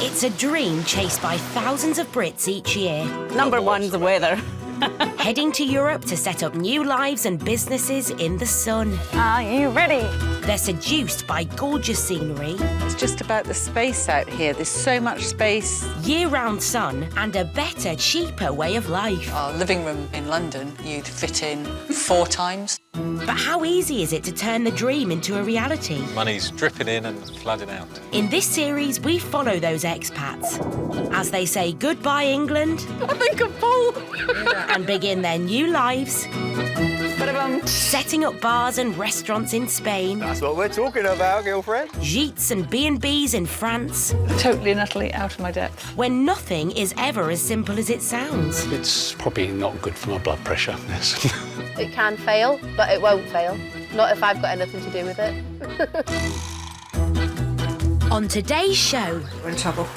It's a dream chased by thousands of Brits each year. Number one's the weather. Heading to Europe to set up new lives and businesses in the sun. Are you ready? They're seduced by gorgeous scenery. It's just about the space out here. There's so much space. Year-round sun and a better, cheaper way of life. Our living room in London, you'd fit in 4 times. But how easy is it to turn the dream into a reality? Money's dripping in and flooding out. In this series, we follow those expats as they say goodbye, England. I think a bowl. And begin their new lives, setting up bars and restaurants in Spain. That's what we're talking about, girlfriend. Gîtes and B&Bs in France. Totally and utterly out of my depth. When nothing is ever as simple as it sounds. It's probably not good for my blood pressure, yes. It can fail, but it won't fail. Not if I've got anything to do with it. On today's show, We're in trouble.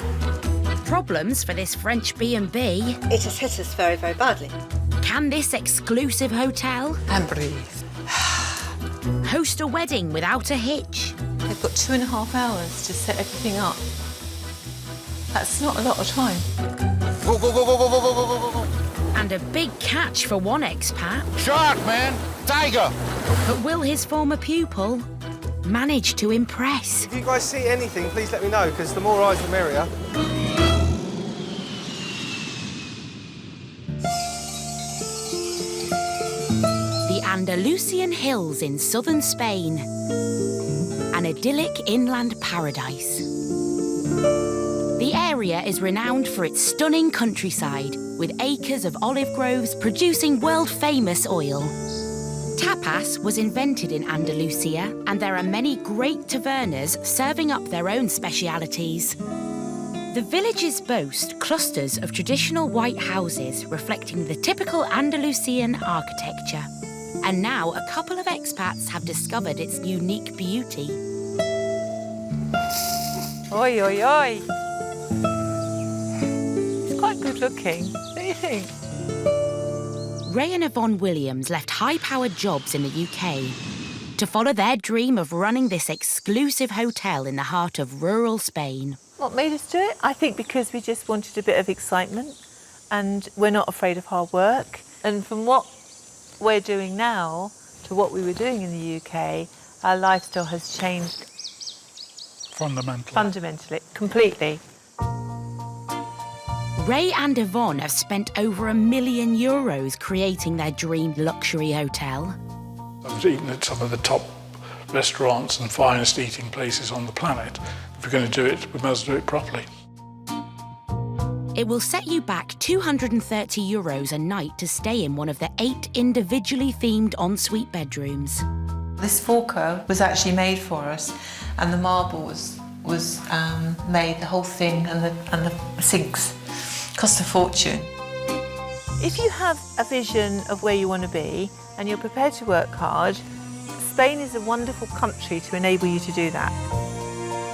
problems for this French B&B. It has hit us very, very badly. Can this exclusive hotel And breathe. host a wedding without a hitch? They've got 2.5 hours to set everything up. That's not a lot of time. Go, go, go, go, go, go, go, go, go, go. And a big catch for one expat. Shark, man. Tiger. But will his former pupil manage to impress? If you guys see anything, please let me know, because the more eyes, the merrier. The Andalusian Hills in southern Spain. An idyllic inland paradise. The area is renowned for its stunning countryside, with acres of olive groves producing world-famous oil. Tapas was invented in Andalusia, and there are many great tavernas serving up their own specialities. The villages boast clusters of traditional white houses reflecting the typical Andalusian architecture. And now a couple of expats have discovered its unique beauty. Oi, oi, oi. It's quite good looking. What do you think? Ray and Ivonne Williams left high-powered jobs in the UK to follow their dream of running this exclusive hotel in the heart of rural Spain. What made us do it? I think because we just wanted a bit of excitement and we're not afraid of hard work. And from what we're doing now to what we were doing in the UK, our lifestyle has changed fundamentally, completely. Ray and Ivonne have spent over €1 million creating their dream luxury hotel. I've eaten at some of the top restaurants and finest eating places on the planet. If we're going to do it, we must do it properly. It will set you back €230 a night to stay in one of the 8 individually themed ensuite bedrooms. This forecast was actually made for us, and the marble was made, the whole thing, and the sinks. Cost a fortune. If you have a vision of where you want to be and you're prepared to work hard, Spain is a wonderful country to enable you to do that.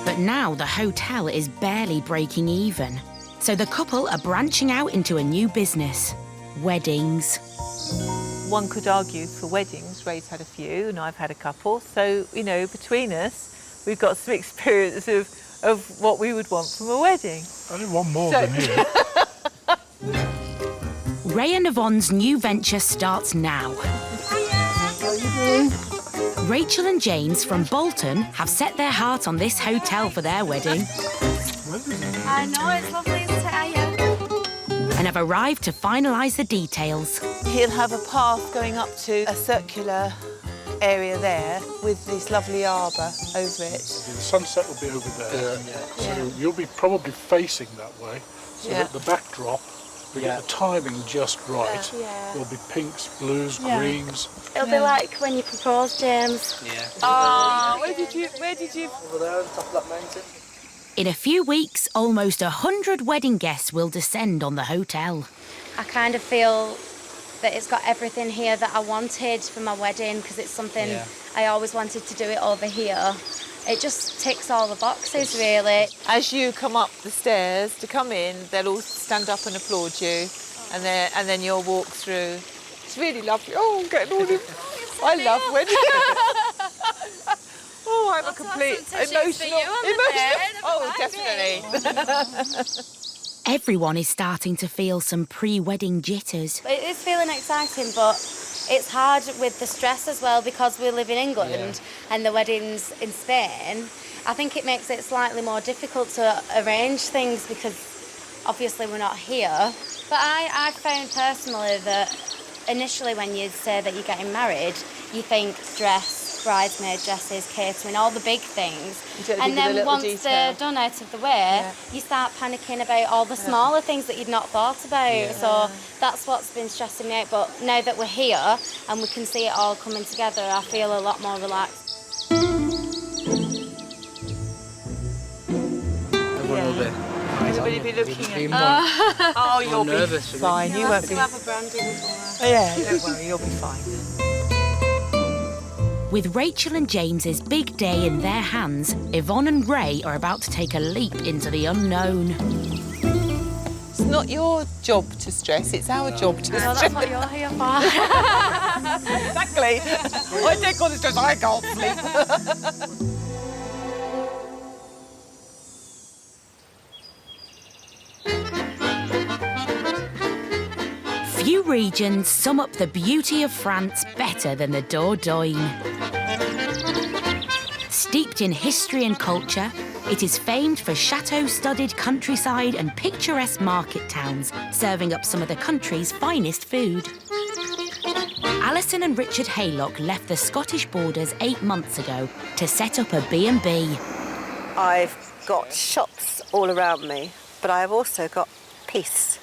But now the hotel is barely breaking even. So the couple are branching out into a new business, weddings. One could argue for weddings, Ray's had a few and I've had a couple, so, you know, between us, we've got some experience of what we would want from a wedding. I didn't want more than you. Ray and Yvonne's new venture starts now. Rachel and James from Bolton have set their heart on this hotel for their wedding. I know, it's lovely to tell you. And have arrived to finalise the details. He'll have a path going up to a circular area there with this lovely arbour over it. The sunset will be over there. So you'll be probably facing that way, so that the backdrop, we get the timing just right. There'll be pinks, blues, greens. It'll be like when you proposed, James. Oh, where did you? Over there, on top of that mountain. In a few weeks, almost 100 wedding guests will descend on the hotel. I kind of feel that it's got everything here that I wanted for my wedding, because it's something I always wanted to do it over here. It just ticks all the boxes, really. As you come up the stairs to come in, they'll all stand up and applaud you, and then you'll walk through. It's really lovely. Oh, I'm getting all the... I love weddings. Oh, Oh, I'm a complete emotional. Oh, definitely. Everyone is starting to feel some pre-wedding jitters. It is feeling exciting, but it's hard with the stress as well because we live in England and the wedding's in Spain. I think it makes it slightly more difficult to arrange things because obviously we're not here. But I found personally that initially when you say that you're getting married, you think dress, bridesmaid dresses, catering, all the big things. And then once they're done out of the way, you start panicking about all the smaller things that you'd not thought about. So that's what's been stressing me out. But now that we're here and we can see it all coming together, I feel a lot more relaxed. Everyone will be. Everybody be looking at Oh, you'll be fine. You won't be. Have a brandy before. Yeah, don't worry, you'll be fine. With Rachel and James's big day in their hands, Yvonne and Ray are about to take a leap into the unknown. It's not your job to stress, it's our job to stress. That's what you're here for. Exactly. I take all the stress, I can't sleep. Few regions sum up the beauty of France better than the Dordogne. Steeped in history and culture, it is famed for chateau-studded countryside and picturesque market towns, serving up some of the country's finest food. Alison and Richard Haylock left the Scottish borders 8 months ago to set up a B&B. I've got shops all around me, but I have also got peace.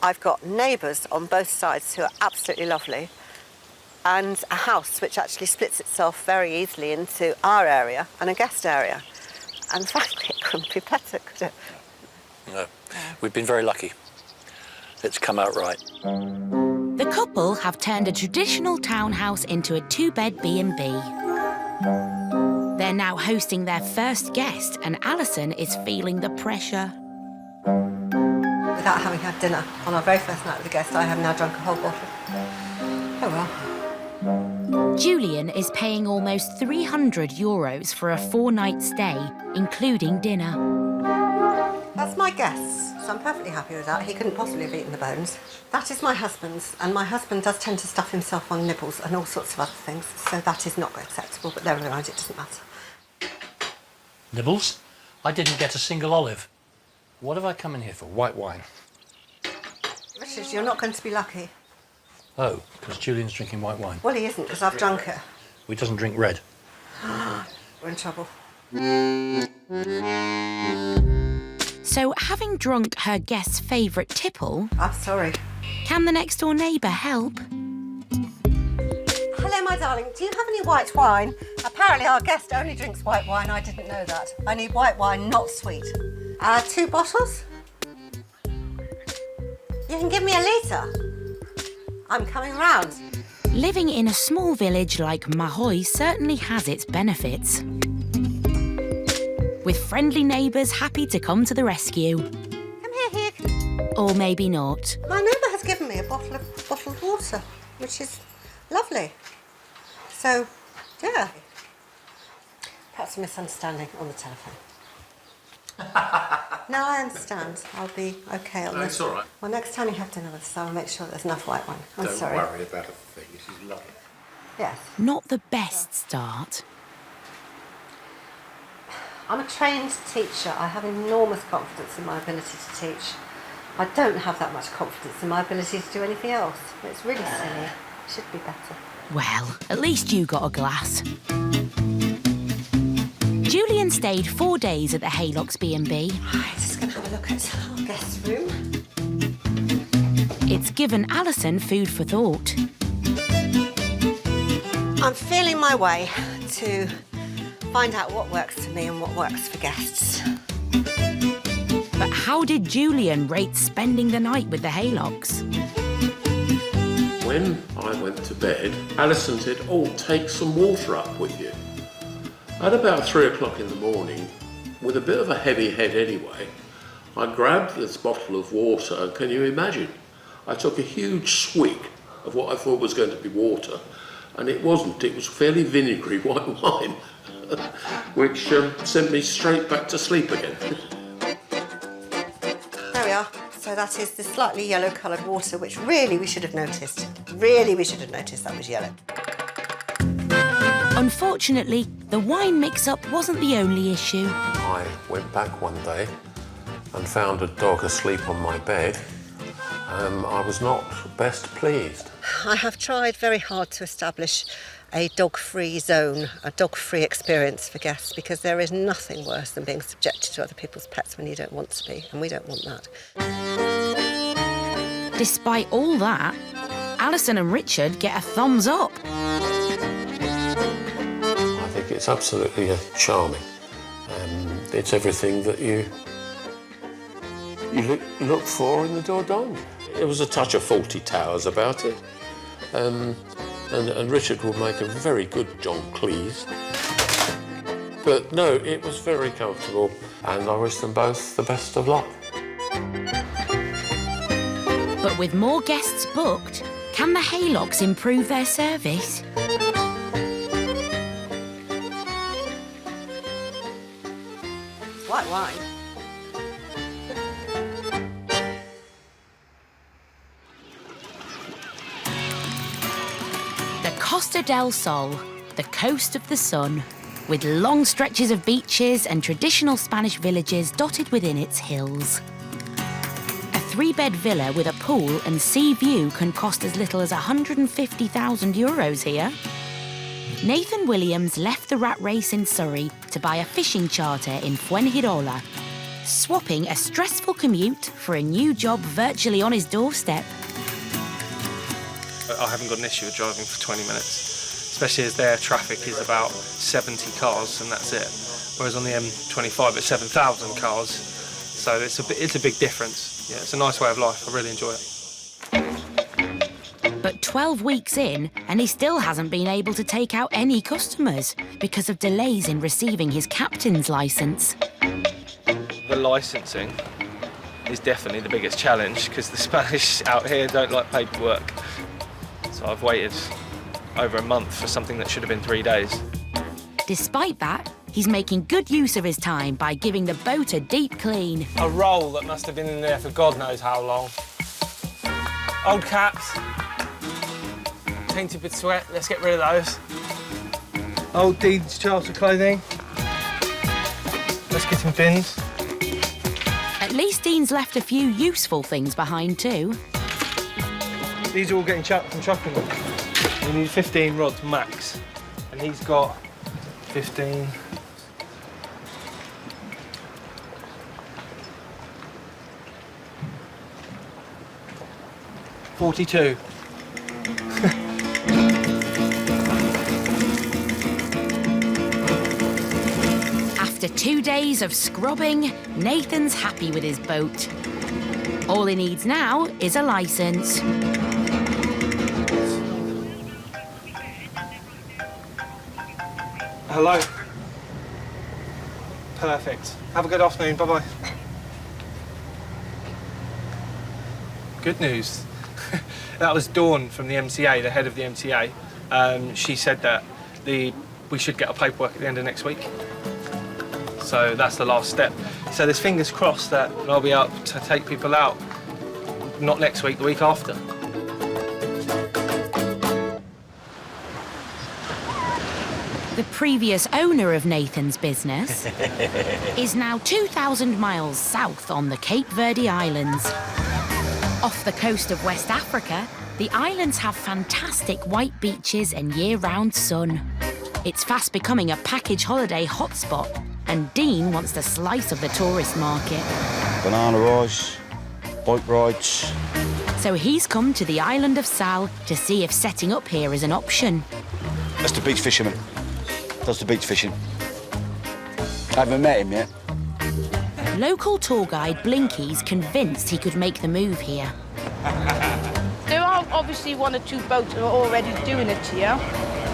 I've got neighbours on both sides who are absolutely lovely, and a house which actually splits itself very easily into our area and a guest area. And frankly, it couldn't be better, could it? No, we've been very lucky. It's come out right. The couple have turned a traditional townhouse into a 2-bed B&B. They're now hosting their first guest, and Alison is feeling the pressure. Without having had dinner on our very first night with a guest, I have now drunk a whole bottle. Oh well. Julian is paying almost €300 for a 4-night stay, including dinner. That's my guess, so I'm perfectly happy with that. He couldn't possibly have eaten the bones. That is my husband's, and my husband does tend to stuff himself on nibbles and all sorts of other things, so that is not acceptable, but never mind, it doesn't matter. Nibbles? I didn't get a single olive. What have I come in here for? White wine? Richard, you're not going to be lucky. Oh, because Julian's drinking white wine. Well, he isn't, because I've drunk it. Well, he doesn't drink red. We're in trouble. So, having drunk her guest's favourite tipple... I'm sorry. Can the next-door neighbour help? Hello, my darling. Do you have any white wine? Apparently our guest only drinks white wine. I didn't know that. I need white wine, not sweet. 2 bottles? You can give me a litre. I'm coming round. Living in a small village like Mahoy certainly has its benefits. With friendly neighbours happy to come to the rescue. Come here, Hugh. Or maybe not. My neighbour has given me a bottle of bottled water, which is lovely. So, yeah. Perhaps a misunderstanding on the telephone. No, I understand. I'll be okay on this. It's all right. Well, next time you have dinner with us, I'll make sure there's enough white wine. I'm sorry. Don't worry about a thing. This is lovely. Yes. Not the best start. I'm a trained teacher. I have enormous confidence in my ability to teach. I don't have that much confidence in my ability to do anything else. It's really silly. It should be better. Well, at least you got a glass. Julian stayed 4 days at the Haylocks B&B. Right, just going to have a look at our guest room. It's given Alison food for thought. I'm feeling my way to find out what works for me and what works for guests. But how did Julian rate spending the night with the Haylocks? When I went to bed, Alison said, "Oh, take some water up with you." At about 3 o'clock in the morning, with a bit of a heavy head anyway, I grabbed this bottle of water, and can you imagine? I took a huge swig of what I thought was going to be water, and it wasn't. It was fairly vinegary white wine. which sent me straight back to sleep again. There we are. So that is the slightly yellow-coloured water, which really we should have noticed. Really, we should have noticed that was yellow. Unfortunately, the wine mix-up wasn't the only issue. I went back one day and found a dog asleep on my bed. I was not best pleased. I have tried very hard to establish a dog-free zone, a dog-free experience for guests, because there is nothing worse than being subjected to other people's pets when you don't want to be, and we don't want that. Despite all that, Alison and Richard get a thumbs up. I think it's absolutely charming. It's everything that you look for in the Dordogne. There was a touch of Fawlty Towers about it. And Richard would make a very good John Cleese. But no, it was very comfortable, and I wish them both the best of luck. But with more guests booked, can the Haylocks improve their service? White wine. Costa del Sol, the coast of the sun, with long stretches of beaches and traditional Spanish villages dotted within its hills. A 3-bed villa with a pool and sea view can cost as little as €150,000 here. Nathan Williams left the rat race in Surrey to buy a fishing charter in Fuengirola, swapping a stressful commute for a new job virtually on his doorstep. I haven't got an issue with driving for 20 minutes, especially as their traffic is about 70 cars and that's it. Whereas on the M25 it's 7,000 cars, so it's a big difference. Yeah, it's a nice way of life. I really enjoy it. But 12 weeks in, and he still hasn't been able to take out any customers because of delays in receiving his captain's licence. The licensing is definitely the biggest challenge because the Spanish out here don't like paperwork. So I've waited over a month for something that should have been 3 days. Despite that, he's making good use of his time by giving the boat a deep clean. A roll that must have been in there for God knows how long. Old caps, tainted with sweat, let's get rid of those. Old Dean's childhood clothing. Let's get some bins. At least Dean's left a few useful things behind too. These are all getting chucked from trucking. We need 15 rods max, and he's got 15. $42. After 2 days of scrubbing, Nathan's happy with his boat. All he needs now is a licence. Hello. Perfect. Have a good afternoon. Bye-bye. Good news. That was Dawn from the MTA, the head of the MTA. She said that we should get our paperwork at the end of next week. So that's the last step. So there's fingers crossed that I'll be able to take people out. Not next week, the week after. The previous owner of Nathan's business is now 2,000 miles south on the Cape Verde Islands. Off the coast of West Africa, the islands have fantastic white beaches and year-round sun. It's fast becoming a package holiday hotspot, and Dean wants a slice of the tourist market. Banana rides, bike rides. So he's come to the island of Sal to see if setting up here is an option. That's the beach fisherman. Does the beach fishing. I haven't met him yet. Local tour guide Blinky's convinced he could make the move here. There are obviously 1 or 2 boats that are already doing it here,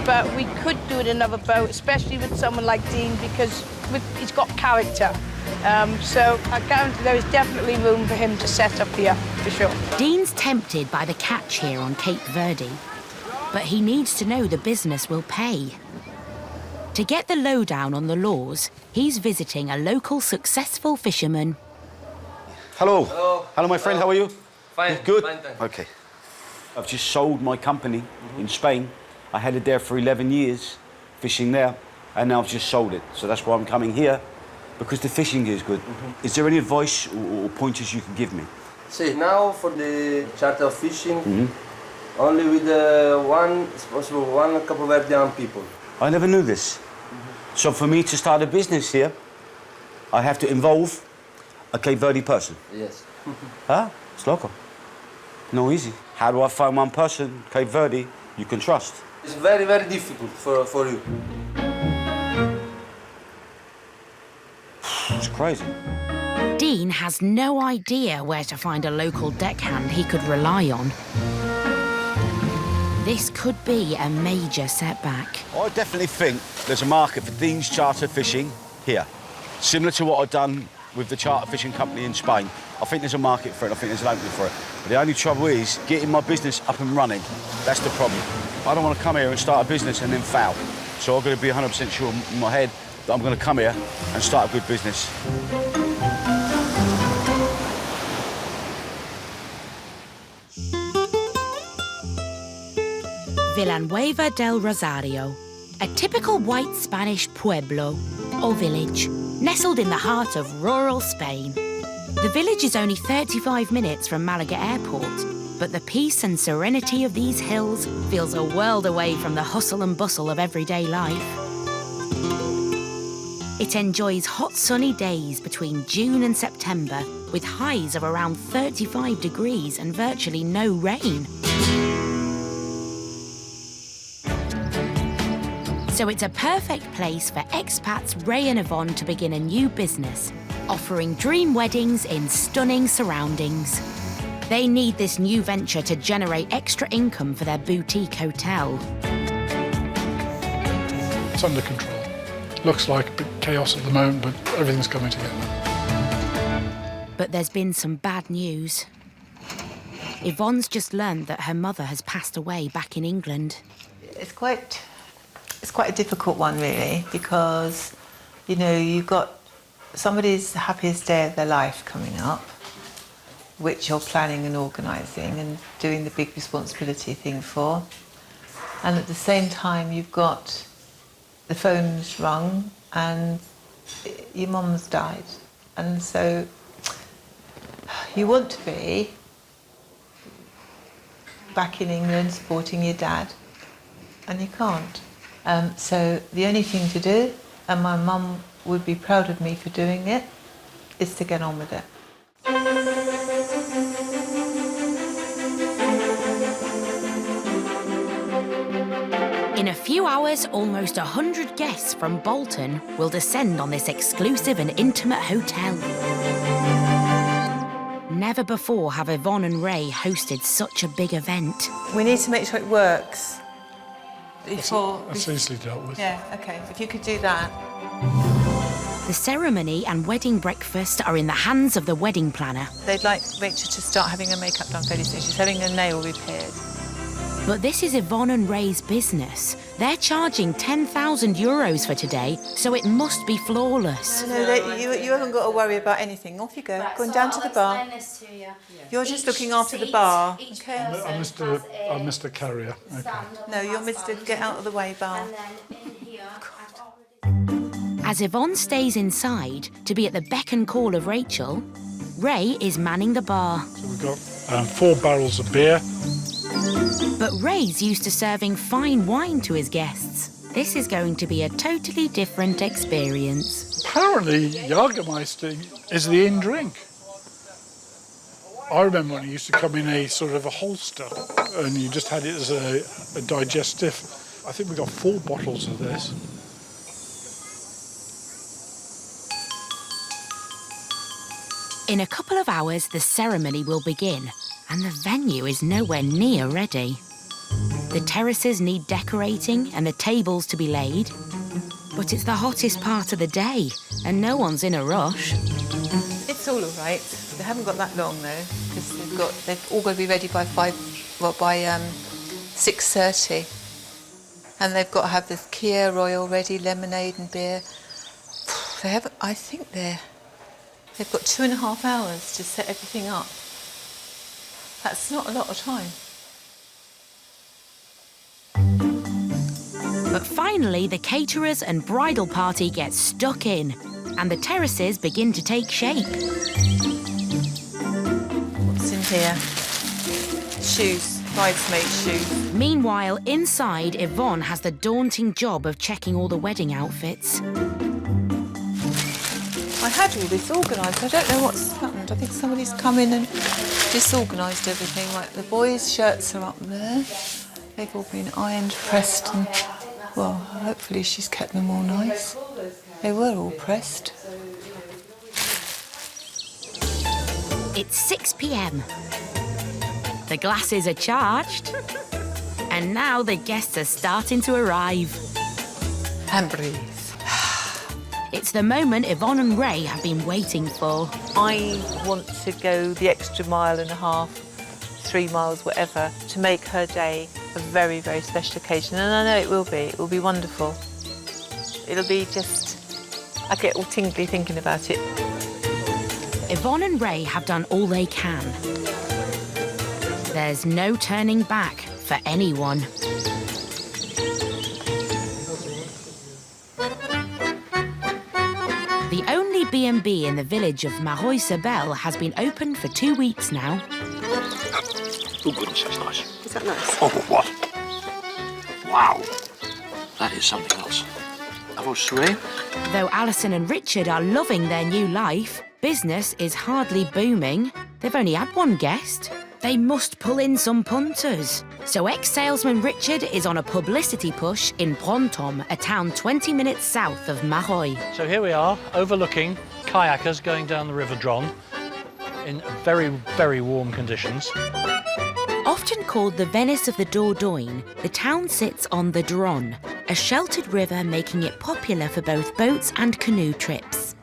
but we could do it in another boat, especially with someone like Dean, because he's got character. So I guarantee there is definitely room for him to set up here, for sure. Dean's tempted by the catch here on Cape Verde, but he needs to know the business will pay. To get the lowdown on the laws, he's visiting a local successful fisherman. Hello. Hello. Hello, my friend. How are you? Fine. Good? Fine, thanks. Okay. I've just sold my company in Spain. I had it there for 11 years, fishing there, and now I've just sold it. So that's why I'm coming here, because the fishing here is good. Is there any advice or pointers you can give me? See, now for the charter of fishing, only with one Cape Verdean people. I never knew this. So for me to start a business here, I have to involve a Cape Verde person. Yes. Huh? It's local. No easy. How do I find one person, Cape Verde, you can trust? It's very, very difficult for you. It's crazy. Dean has no idea where to find a local deckhand he could rely on. This could be a major setback. I definitely think there's a market for Dean's charter fishing here. Similar to what I've done with the charter fishing company in Spain. I think there's a market for it, I think there's an opening for it. But the only trouble is getting my business up and running. That's the problem. I don't want to come here and start a business and then fail. So I've got to be 100% sure in my head that I'm going to come here and start a good business. Villanueva del Rosario, a typical white Spanish pueblo, or village, nestled in the heart of rural Spain. The village is only 35 minutes from Malaga Airport, but the peace and serenity of these hills feels a world away from the hustle and bustle of everyday life. It enjoys hot sunny days between June and September, with highs of around 35 degrees and virtually no rain. So it's a perfect place for expats Ray and Ivonne to begin a new business, offering dream weddings in stunning surroundings. They need this new venture to generate extra income for their boutique hotel. It's under control. Looks like a bit chaos at the moment, but everything's coming together. But there's been some bad news. Yvonne's just learned that her mother has passed away back in England. It's quite a difficult one, really, because, you know, you've got somebody's happiest day of their life coming up, which you're planning and organising and doing the big responsibility thing for. And at the same time, you've got the phone's rung and your mum's died. And so you want to be back in England supporting your dad, and you can't. So the only thing to do, and my mum would be proud of me for doing it, is to get on with it. In a few hours, almost 100 guests from Bolton will descend on this exclusive and intimate hotel. Never before have Yvonne and Ray hosted such a big event. We need to make sure it works. That's easily dealt with. Yeah, OK, if you could do that. The ceremony and wedding breakfast are in the hands of the wedding planner. They'd like Rachel to start having her makeup done fairly soon. She's having her nail repaired. But this is Yvonne and Ray's business. They're charging €10,000 for today, so it must be flawless. No, you haven't got to worry about anything. Off you go. Right, Going so down I'll to the bar. explain this to you. You're just Each looking after the seat, bar. each Okay. person I'm has Mr. Carrier. Okay. stand on No, the you're bar Mr. stand. Get out of the way bar. And then in here, I've already... As Yvonne stays inside to be at the beck and call of Rachel, Ray is manning the bar. So we've got 4 barrels of beer. But Ray's used to serving fine wine to his guests. This is going to be a totally different experience. Apparently, Jagermeister is the in drink. I remember when it used to come in a sort of a holster, and you just had it as a digestive. I think we got 4 bottles of this. In a couple of hours, the ceremony will begin, and the venue is nowhere near ready. The terraces need decorating and the tables to be laid. But it's the hottest part of the day, and no one's in a rush. It's all right. They haven't got that long though, because they've all got to be ready by 6:30. And they've got to have this Kia Royal ready, lemonade and beer. They have, I think they've got 2.5 hours to set everything up. That's not a lot of time. But finally, the caterers and bridal party get stuck in, and the terraces begin to take shape. What's in here? Shoes, bridesmaid shoes. Meanwhile, inside, Ivonne has the daunting job of checking all the wedding outfits. I had all this organised. I don't know what's happened. I think somebody's come in and disorganised everything. Like the boys' shirts are up there. They've all been ironed, pressed, and well, hopefully she's kept them all nice. They were all pressed. It's 6 p.m. The glasses are charged, and now the guests are starting to arrive. And breathe. It's the moment Ivonne and Ray have been waiting for. I want to go the extra 1.5 miles, 3 miles, whatever, to make her day a very, very special occasion. And I know it will be. It will be wonderful. It'll be just... I get all tingly thinking about it. Ivonne and Ray have done all they can. There's no turning back for anyone. The only B&B in the village of Maroy-Sabel has been open for 2 weeks now. Oh, goodness, that's nice. Is that nice? Oh, what? Wow. That is something else. Though Alison and Richard are loving their new life, business is hardly booming. They've only had one guest. They must pull in some punters. So ex-salesman Richard is on a publicity push in Brantôme, a town 20 minutes south of Maroy. So here we are, overlooking kayakers going down the River Dron in very, very warm conditions. Often called the Venice of the Dordogne, the town sits on the Dron, a sheltered river making it popular for both boats and canoe trips.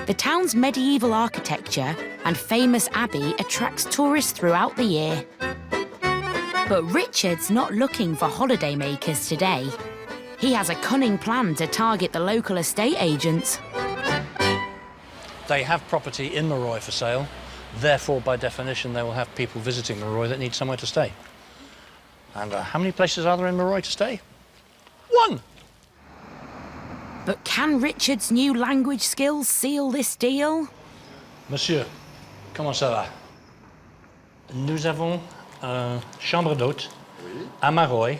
The town's medieval architecture and famous abbey attracts tourists throughout the year. But Richard's not looking for holidaymakers today. He has a cunning plan to target the local estate agents. They have property in Maroy for sale. Therefore, by definition, they will have people visiting Maroy that need somewhere to stay. And how many places are there in Maroy to stay? 1! But can Richard's new language skills seal this deal? Monsieur, comment ça va? Nous avons une chambre d'hôte à Maroy,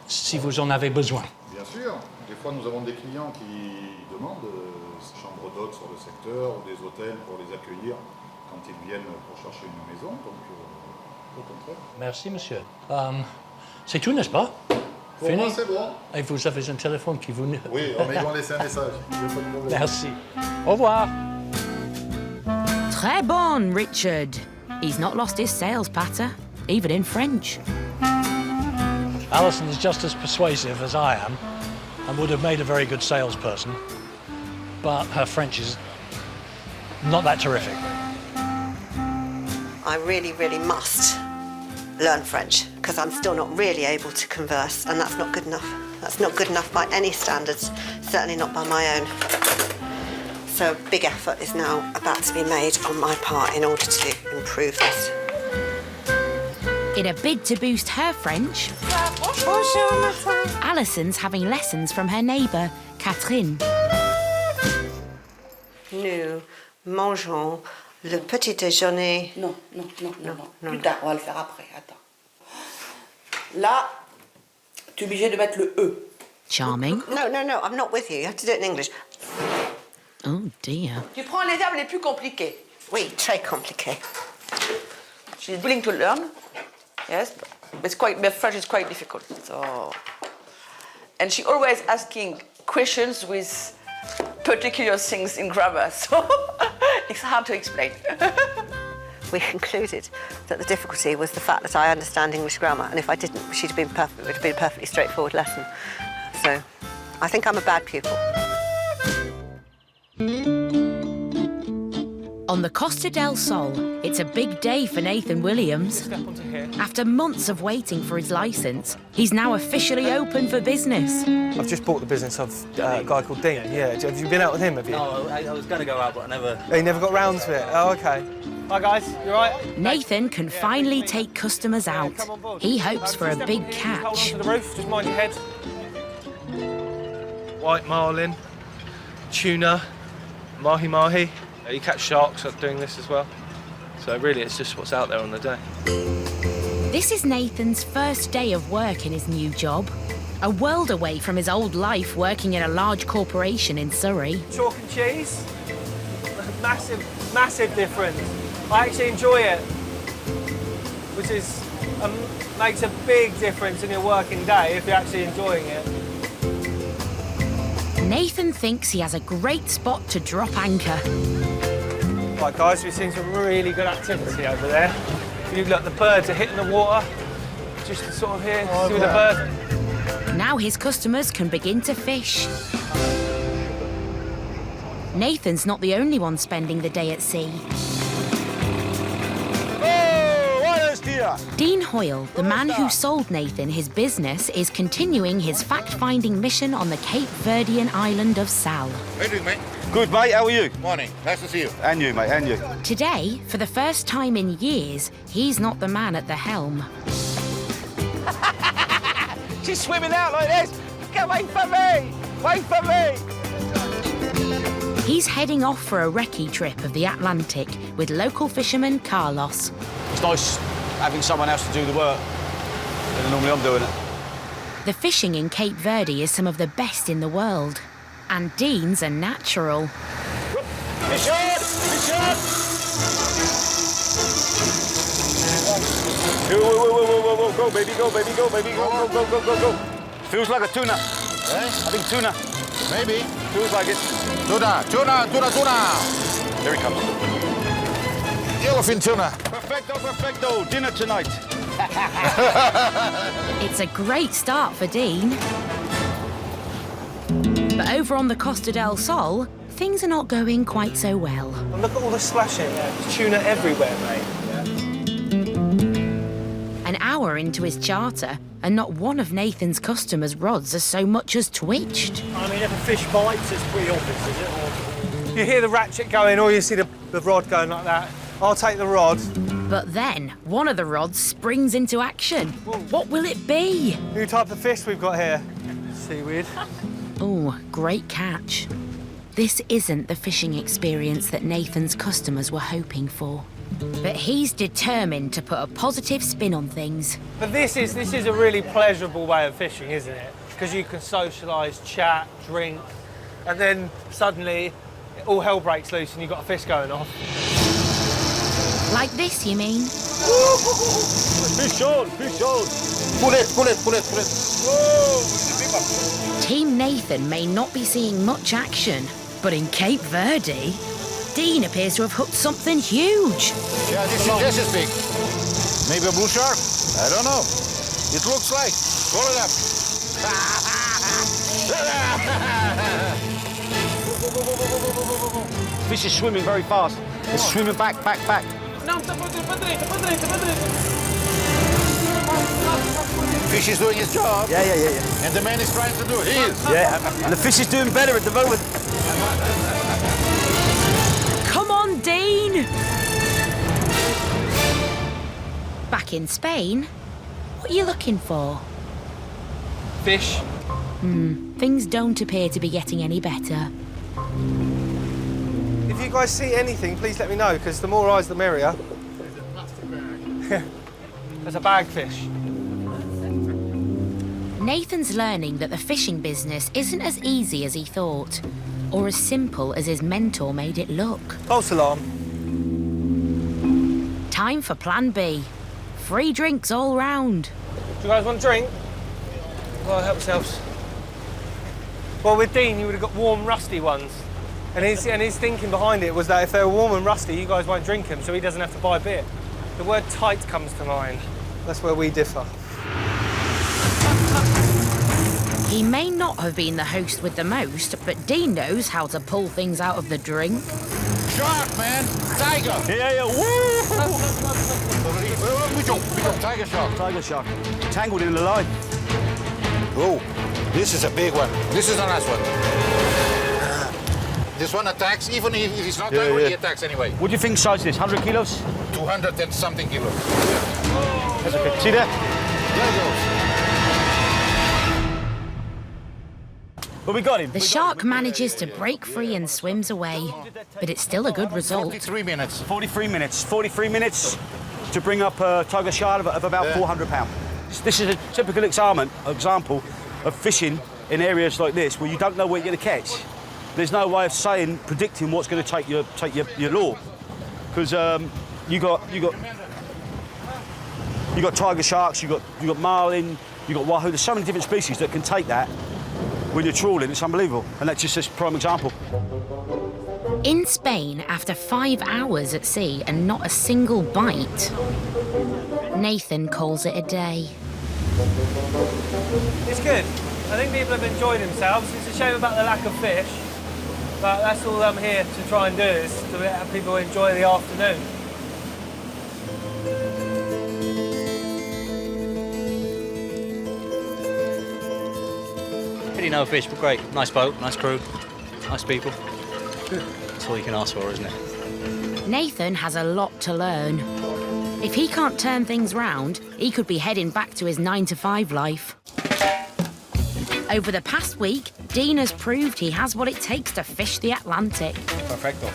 si vous en avez besoin. Bien sûr. Des fois, nous avons des clients qui demandent chambre d'hôte sur le secteur ou des hôtels pour les accueillir quand ils viennent pour chercher une maison. Donc, au contraire. Merci, monsieur. C'est tout, n'est-ce pas? Pour moi, c'est bon. Et vous avez un téléphone qui vous... Oui, mais ils vont laisser un message. Il n'y a pas de problème. Merci. Au revoir. Très bon, Richard. He's not lost his sales patter, even in French. Alison is just as persuasive as I am and would have made a very good salesperson, but her French is not that terrific. I really, really must learn French because I'm still not really able to converse, and that's not good enough. That's not good enough by any standards, certainly not by my own. So a big effort is now about to be made on my part in order to improve this. In a bid to boost her French, Alison's having lessons from her neighbour, Catherine. Nous mangeons le petit déjeuner. Non. Plus tard, on va le faire après. Attends. Là, tu es obligé de mettre le E. Charming. No, I'm not with you. You have to do it in English. Oh dear. Tu prends les verbes les plus compliqués. Oui, très compliqué. She's willing to learn. Yes, but French is quite difficult. So, and she always asking questions with particular things in grammar. So it's hard to explain. We concluded that the difficulty was the fact that I understand English grammar, and if I didn't, it would have been a perfectly straightforward lesson. So I think I'm a bad pupil. On the Costa del Sol, it's a big day for Nathan Williams. After months of waiting for his licence, he's now officially open for business. I've just bought the business of a guy called Dean. Yeah, have you been out with him, have you? No, I was going to go out, but I never... He never got round to it? Oh, OK. Hi, guys. You all right? Nathan can finally take customers out. He hopes for a big catch. Hold on to the roof, just mind your head. White marlin, tuna, mahi-mahi. You catch sharks doing this as well. So really, it's just what's out there on the day. This is Nathan's first day of work in his new job. A world away from his old life working in a large corporation in Surrey. Chalk and cheese, massive difference. I actually enjoy it, which is makes a big difference in your working day if you're actually enjoying it. Nathan thinks he has a great spot to drop anchor. Right, guys, we've seen some really good activity over there. You look, the birds are hitting the water, just to sort of here, see the birds. Now his customers can begin to fish. Nathan's not the only one spending the day at sea. Dean Hoyle, the man who sold Nathan his business, is continuing his fact-finding mission on the Cape Verdean island of Sal. How are you doing, mate? Good, mate. How are you? Morning. Nice to see you. And you, mate, and you. Today, for the first time in years, he's not the man at the helm. She's swimming out like this. Get away from me! Wait for me! He's heading off for a recce trip of the Atlantic with local fisherman Carlos. It's nice having someone else to do the work, and normally I'm doing it. The fishing in Cape Verde is some of the best in the world, and Dean's a natural. Fish on! Fish on! Whoa, go, baby, go, baby, go, baby, go. Feels like a tuna. Eh? I think tuna. Maybe. Feels like it. Tuna. Here he comes. Yellowfin tuna. Perfecto. Dinner tonight. It's a great start for Dean. But over on the Costa del Sol, things are not going quite so well. And look at all the splashing. There's tuna everywhere, mate. An hour into his charter, and not one of Nathan's customers' rods has so much as twitched. I mean, if a fish bites, it's pretty obvious, is it? Or... You hear the ratchet going, or you see the rod going like that. I'll take the rod. But then, one of the rods springs into action. What will it be? New type of fish we've got here. Seaweed. Oh, great catch. This isn't the fishing experience that Nathan's customers were hoping for. But he's determined to put a positive spin on things. But this is a really pleasurable way of fishing, isn't it? Because you can socialise, chat, drink, and then suddenly all hell breaks loose and you've got a fish going off. Like this, you mean? Fish on! Pull it. Whoa! Team Nathan may not be seeing much action, but in Cape Verde, Dean appears to have hooked something huge. Yeah, this is big. Maybe a bull shark? I don't know. It looks like. Pull it up. Fish is swimming very fast. It's swimming back. Fish is doing his job. Yeah. And the man is trying to do his. Yeah, and the fish is doing better at the moment. Come on, Dean! Back in Spain, what are you looking for? Fish. Things don't appear to be getting any better. If you guys see anything, please let me know, because the more eyes, the merrier. There's a plastic bag. There's a bagfish. Nathan's learning that the fishing business isn't as easy as he thought, or as simple as his mentor made it look. False alarm. Time for Plan B. Free drinks all round. Do you guys want a drink? Well, help yourselves. Well, with Dean, you would have got warm, rusty ones. And his thinking behind it was that if they were warm and rusty, you guys won't drink them, so he doesn't have to buy beer. The word tight comes to mind. That's where we differ. He may not have been the host with the most, but Dean knows how to pull things out of the drink. Shark, man! Tiger! Yeah, woo! We jump. Tiger shark. Tiger shark. Tangled in the line. Oh, this is a big one. This is a nice one. This one attacks, even if he's not angry, he attacks anyway. What do you think size is? 100 kilos? 200 and something kilos. That's okay. See there? There he goes. But we got him. The shark manages to break free and swims away, but it's still a good result. 43 minutes. 43 minutes. 43 minutes to bring up a tiger shark of about 400 pounds. This is a typical example of fishing in areas like this where you don't know what you're going to catch. There's no way of predicting what's going to take your lure, because you got tiger sharks, you got marlin, you got wahoo. There's so many different species that can take that. When you're trawling, it's unbelievable, and that's just a prime example. In Spain, after 5 hours at sea and not a single bite, Nathan calls it a day. It's good. I think people have enjoyed themselves. It's a shame about the lack of fish, but that's all I'm here to try and do, is to let people enjoy the afternoon. No fish, but great. Nice boat, nice crew, nice people. That's all you can ask for, isn't it? Nathan has a lot to learn. If he can't turn things round, he could be heading back to his 9-to-5 life. Over the past week, Dean has proved he has what it takes to fish the Atlantic. Perfecto.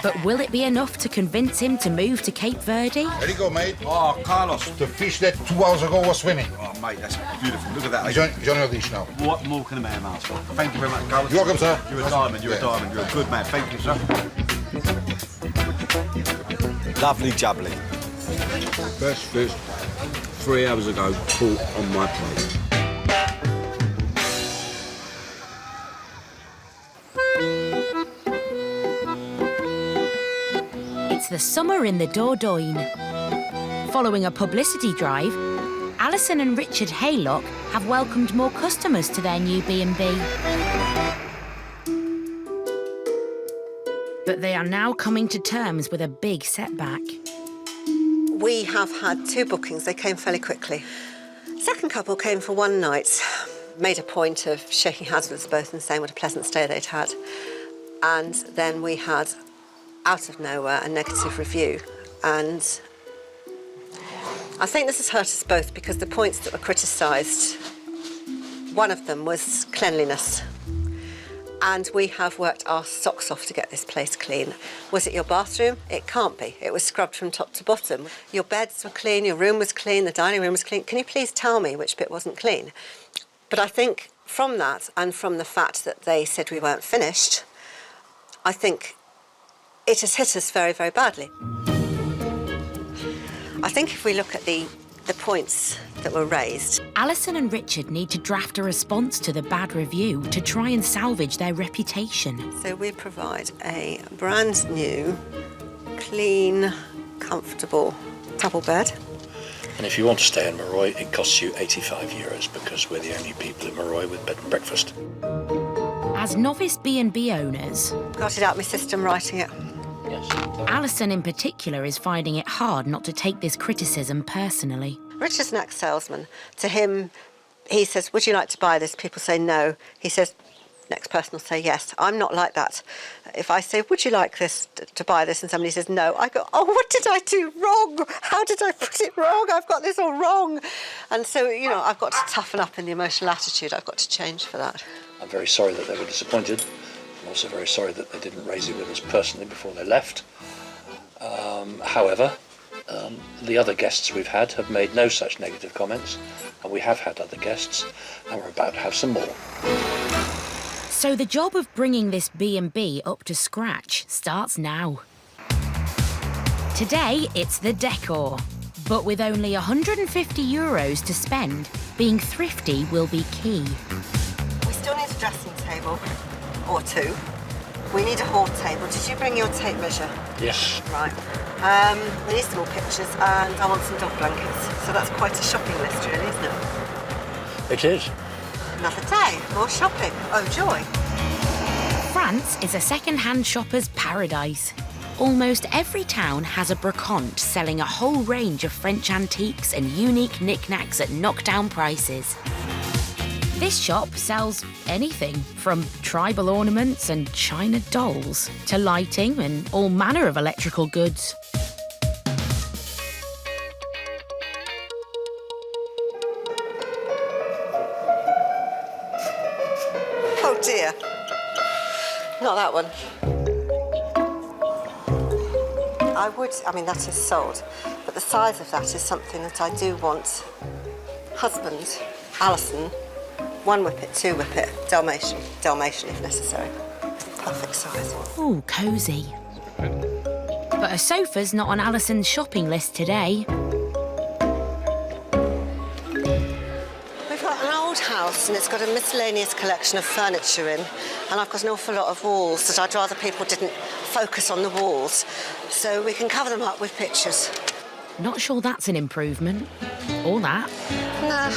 But will it be enough to convince him to move to Cape Verde? There you go, mate. Oh, Carlos. The fish that 2 hours ago was swimming. Oh, mate, that's beautiful. Look at that. He's on your dish now. What more can a man ask for? Thank you very much, Carlos. You're welcome, sir. You're a diamond, you're a diamond. You're a good man. Thank you, sir. Lovely jubbly. Best fish 3 hours ago caught on my plate. It's the summer in the Dordogne. Following a publicity drive, Alison and Richard Haylock have welcomed more customers to their new B&B. But they are now coming to terms with a big setback. We have had 2 bookings. They came fairly quickly. Second couple came for one night, made a point of shaking hands with us both and saying what a pleasant stay they'd had. And then we had, out of nowhere, a negative review. And I think this has hurt us both because the points that were criticised, one of them was cleanliness. And we have worked our socks off to get this place clean. Was it your bathroom? It can't be. It was scrubbed from top to bottom. Your beds were clean, your room was clean, the dining room was clean. Can you please tell me which bit wasn't clean? But I think from that and from the fact that they said we weren't finished, I think it has hit us very, very badly. I think if we look at the points that were raised. Alison and Richard need to draft a response to the bad review to try and salvage their reputation. So we provide a brand new, clean, comfortable double bed. And if you want to stay in Marroy, it costs you €85 because we're the only people in Marroy with bed and breakfast. As novice B&B owners... Got it out my system writing it. Yes. Alison in particular is finding it hard not to take this criticism personally. Richard's an ex-salesman. To him, he says, would you like to buy this? People say no. He says, next person will say yes. I'm not like that. If I say, would you like this to buy this? And somebody says no, I go, oh, what did I do wrong? How did I put it wrong? I've got this all wrong. And so, you know, I've got to toughen up in the emotional attitude. I've got to change for that. I'm very sorry that they were disappointed. I'm also very sorry that they didn't raise it with us personally before they left. However, the other guests we've had have made no such negative comments, and we have had other guests, and we're about to have some more. So the job of bringing this B&B up to scratch starts now. Today, it's the decor. But with only €150 to spend, being thrifty will be key. We still need a dressing table, or 2. We need a hall table. Did you bring your tape measure? Yes. Right. We need some more pictures, and I want some dog blankets. So that's quite a shopping list, really, isn't it? It is. Another day, more shopping. Oh, joy. France is a second-hand shopper's paradise. Almost every town has a brocante selling a whole range of French antiques and unique knickknacks at knockdown prices. This shop sells anything from tribal ornaments and china dolls to lighting and all manner of electrical goods. Oh dear. Not that one. I mean, that is sold, but the size of that is something that I do want. Husband, Alison, 1 whippet, 2 whippet, Dalmatian if necessary. Perfect size. Ooh, cosy. But a sofa's not on Alison's shopping list today. We've got an old house and it's got a miscellaneous collection of furniture in, and I've got an awful lot of walls that I'd rather people didn't focus on the walls, so we can cover them up with pictures. Not sure that's an improvement. Or that. Nah.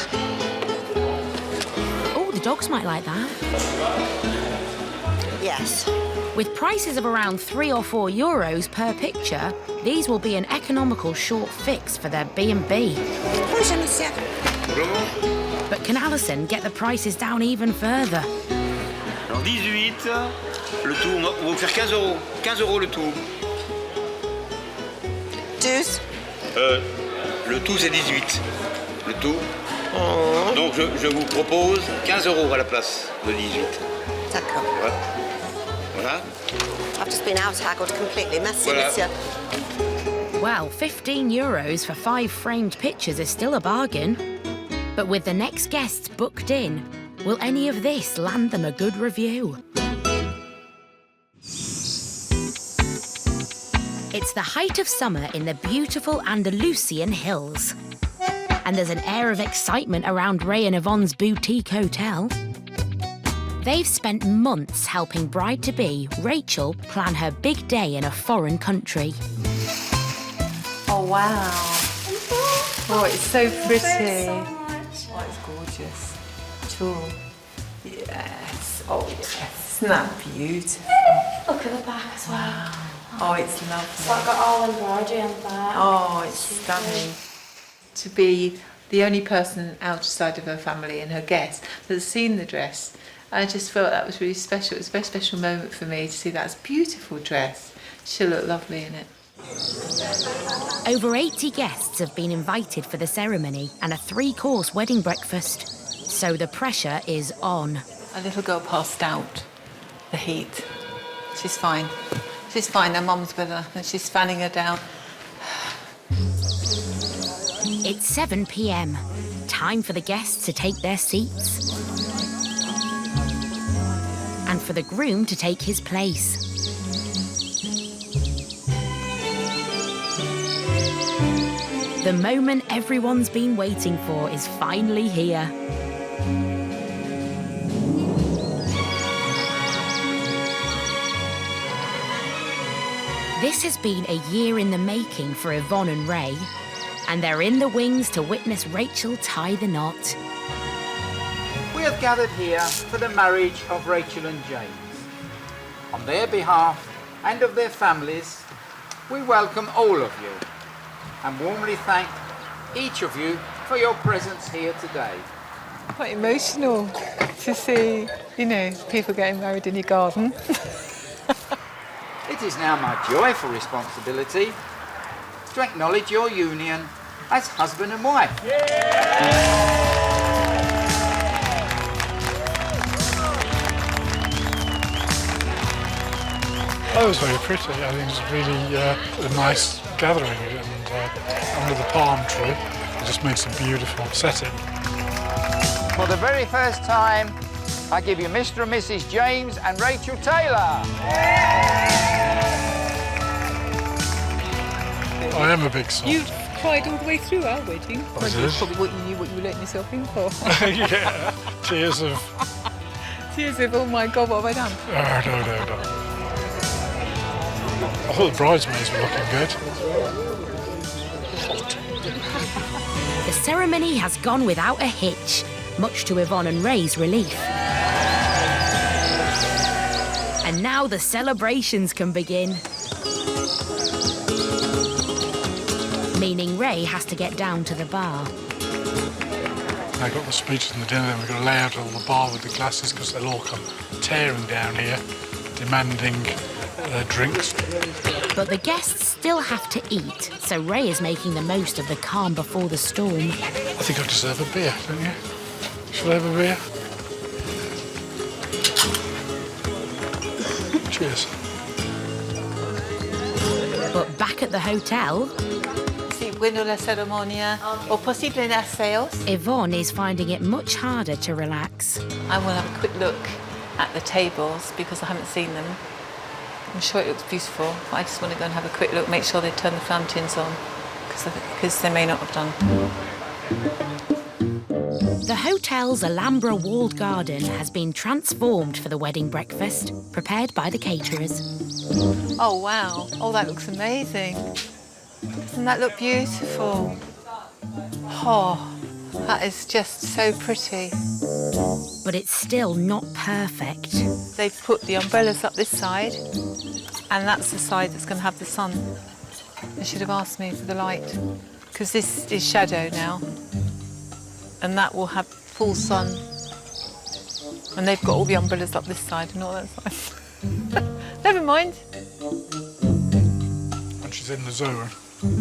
Oh, the dogs might like that. Yes. With prices of around €3 or €4 per picture, these will be an economical short fix for their B&B. Bonjour, monsieur. But can Alison get the prices down even further? Alors 18, le tout, on va vous faire 15 euros. 15 euros le tout. 12. Le tout, c'est 18. Le tout. Donc je vous propose 15 euros à la place de 18. D'accord. Voilà. Voilà. I've just been out-haggled completely. Merci, Voilà. monsieur. Well, €15 for 5 framed pictures is still a bargain. But with the next guests booked in, will any of this land them a good review? It's the height of summer in the beautiful Andalusian Hills. And there's an air of excitement around Ray and Ivonne's boutique hotel. They've spent months helping bride-to-be Rachel plan her big day in a foreign country. Oh, wow. Oh, it's so pretty. Oh, it's gorgeous. Cool. Yes. Oh, yes. Isn't that beautiful? Look at the back as well. Oh, it's lovely. So I've got all embroidery on the back. Oh, it's stunning. To be the only person outside of her family and her guest that's seen the dress, I just felt that was really special. It was a very special moment for me to see that beautiful dress. She'll look lovely in it. Over 80 guests have been invited for the ceremony and a 3-course wedding breakfast. So the pressure is on. A little girl passed out. The heat. She's fine. She's fine. Her mum's with her and she's fanning her down. It's 7 p.m. Time for the guests to take their seats. And for the groom to take his place. The moment everyone's been waiting for is finally here. This has been a year in the making for Ivonne and Ray, and they're in the wings to witness Rachel tie the knot. We have gathered here for the marriage of Rachel and James. On their behalf and of their families, we welcome all of you and warmly thank each of you for your presence here today. Quite emotional to see, you know, people getting married in your garden. It is now my joyful responsibility to acknowledge your union as husband and wife. Oh, it was very pretty. I think it was really a nice gathering, and under the palm tree, it just makes a beautiful setting. For the very first time, I give you Mr. and Mrs. James and Rachel Taylor. I am a big sot. You cried all the way through our wedding. I did. Probably what you knew, what you were letting yourself in for. Yeah, tears of... Tears of, oh my God, what have I done? No. I thought the bridesmaids were looking good. The ceremony has gone without a hitch, much to Ivonne and Ray's relief. And now the celebrations can begin. Meaning Ray has to get down to the bar. I got the speeches and the dinner, then we've got to lay out all the bar with the glasses because they'll all come tearing down here, demanding their drinks. But the guests still have to eat, so Ray is making the most of the calm before the storm. I think I deserve a beer, don't you? Shall I have a beer? Cheers. But back at the hotel... Sí, bueno la ceremonia, o posible naseos. Ivonne is finding it much harder to relax. I will have a quick look at the tables because I haven't seen them. I'm sure it looks beautiful, but I just want to go and have a quick look, make sure they turn the fountains on, because they may not have done. The hotel's Alhambra walled garden has been transformed for the wedding breakfast, prepared by the caterers. Oh, wow. Oh, that looks amazing. Doesn't that look beautiful? Oh, that is just so pretty. But it's still not perfect. They've put the umbrellas up this side, and that's the side that's going to have the sun. They should have asked me for the light, because this is shadow now, and that will have full sun. And they've got all the umbrellas up this side and all that side. Never mind. When she's in the zone,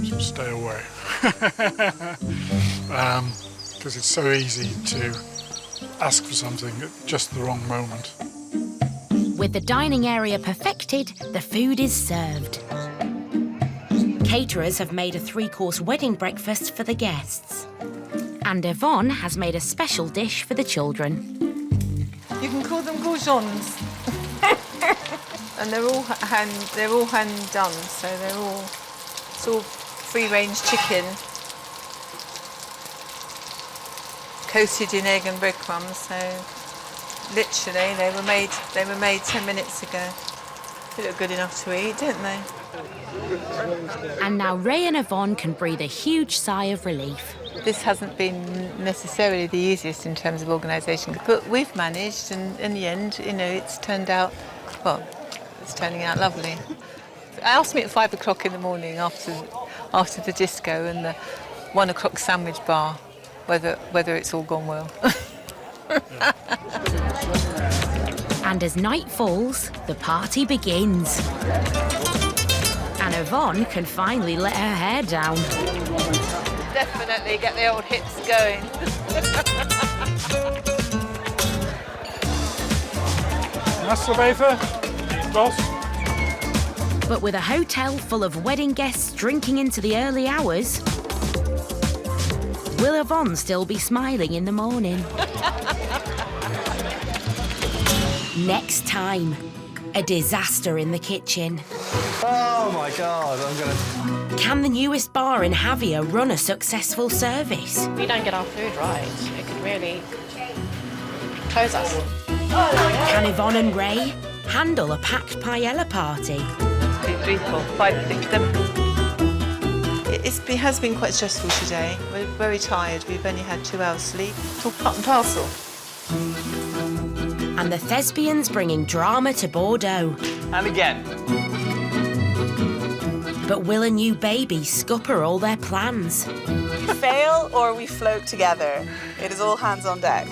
she'll stay away. Because it's so easy to ask for something at just the wrong moment. With the dining area perfected, the food is served. Caterers have made a 3-course wedding breakfast for the guests. And Ivonne has made a special dish for the children. You can call them goujons. And they're all hand done, so it's all free-range chicken, coated in egg and breadcrumbs. So literally, they were made 10 minutes ago. They look good enough to eat, don't they? And now Ray and Ivonne can breathe a huge sigh of relief. This hasn't been necessarily the easiest in terms of organisation, but we've managed, and in the end, you know, it's turned out, well, it's turning out lovely. Asked me at 5 o'clock in the morning after the disco and the 1 o'clock sandwich bar whether it's all gone well. And as night falls, the party begins. And Ivonne can finally let her hair down. Definitely get the old hips going. Master Bafer, boss. But with a hotel full of wedding guests drinking into the early hours, will Ivonne still be smiling in the morning? Next time, a disaster in the kitchen. Oh my God, Can the newest bar in Javier run a successful service? If we don't get our food right, it could really close us. Can Ivonne and Ray handle a packed paella party? 2, 3, 4, 5, 6, 7. It has been quite stressful today. We're very tired. We've only had 2 hours sleep. It's all part and parcel. And the thespians bringing drama to Bordeaux. And again. But will a new baby scupper all their plans? We fail or we float together. It is all hands on deck.